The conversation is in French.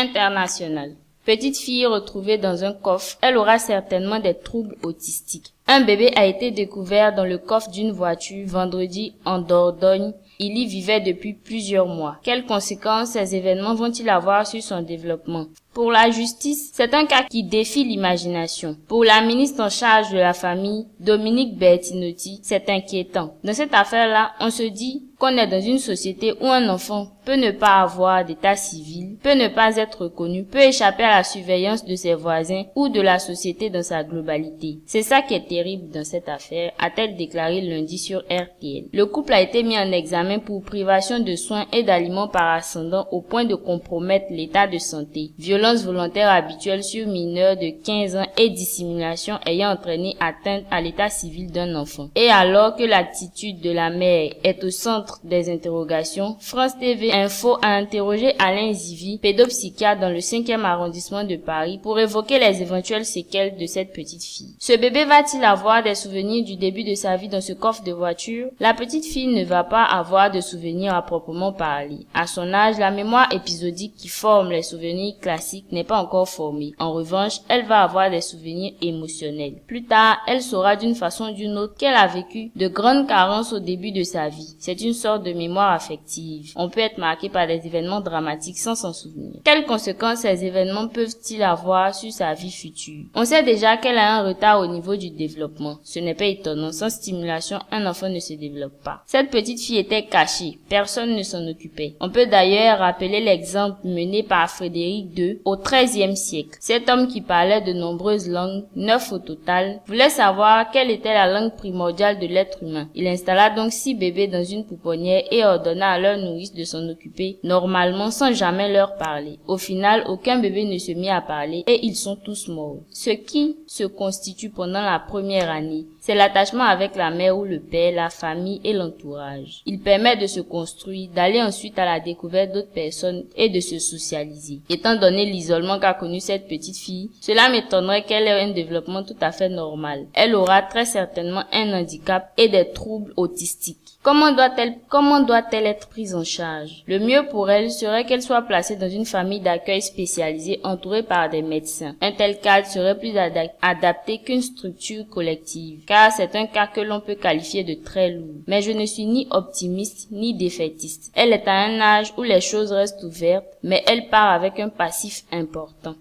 international. Petite fille retrouvée dans un coffre, elle aura certainement des troubles autistiques. Un bébé a été découvert dans le coffre d'une voiture vendredi en Dordogne. Il y vivait depuis plusieurs mois. Quelles conséquences ces événements vont-ils avoir sur son développement? Pour la justice, c'est un cas qui défie l'imagination. Pour la ministre en charge de la famille, Dominique Bertinotti, c'est inquiétant. Dans cette affaire-là, on se dit qu'on est dans une société où un enfant peut ne pas avoir d'état civil, peut ne pas être reconnu, peut échapper à la surveillance de ses voisins ou de la société dans sa globalité. C'est ça qui est terrible dans cette affaire, a-t-elle déclaré lundi sur RTL. Le couple a été mis en examen pour privation de soins et d'aliments par ascendant au point de compromettre l'état de santé. Violence volontaire habituelle sur mineur de 15 ans et dissimulation ayant entraîné atteinte à l'état civil d'un enfant. Et alors que l'attitude de la mère est au centre des interrogations, France TV Info a interrogé Alain Zivy, pédopsychiatre dans le 5e arrondissement de Paris, pour évoquer les éventuelles séquelles de cette petite fille. Ce bébé va-t-il avoir des souvenirs du début de sa vie dans ce coffre de voiture? La petite fille ne va pas avoir de souvenirs à proprement parler. À son âge, la mémoire épisodique qui forme les souvenirs classiques n'est pas encore formée. En revanche, elle va avoir des souvenirs émotionnels. Plus tard, elle saura d'une façon ou d'une autre qu'elle a vécu de grandes carences au début de sa vie. C'est une sorte de mémoire affective. On peut être marqué par des événements dramatiques sans s'en souvenir. Quelles conséquences ces événements peuvent-ils avoir sur sa vie future? On sait déjà qu'elle a un retard au niveau du développement. Ce n'est pas étonnant. Sans stimulation, un enfant ne se développe pas. Cette petite fille était cachée. Personne ne s'en occupait. On peut d'ailleurs rappeler l'exemple mené par Frédéric II au XIIIe siècle. Cet homme qui parlait de nombreuses langues, 9 au total, voulait savoir quelle était la langue primordiale de l'être humain. Il installa donc 6 bébés dans une pouponnière et ordonna à leur nourrice de s'en occuper normalement sans jamais leur parler. Au final, aucun bébé ne se mit à parler et ils sont tous morts. Ce qui se constitue pendant la première année, c'est l'attachement avec la mère ou le père, la famille et l'entourage. Il permet de se construire, d'aller ensuite à la découverte d'autres personnes et de se socialiser. Étant donné l'isolement qu'a connu cette petite fille, cela m'étonnerait qu'elle ait un développement tout à fait normal. Elle aura très certainement un handicap et des troubles autistiques. Comment doit-elle être prise en charge? Le mieux pour elle serait qu'elle soit placée dans une famille d'accueil spécialisée entourée par des médecins. Un tel cadre serait plus adapté qu'une structure collective, car c'est un cas que l'on peut qualifier de très lourd. Mais je ne suis ni optimiste ni défaitiste. Elle est à un âge où les choses restent ouvertes, mais elle part avec un passif important.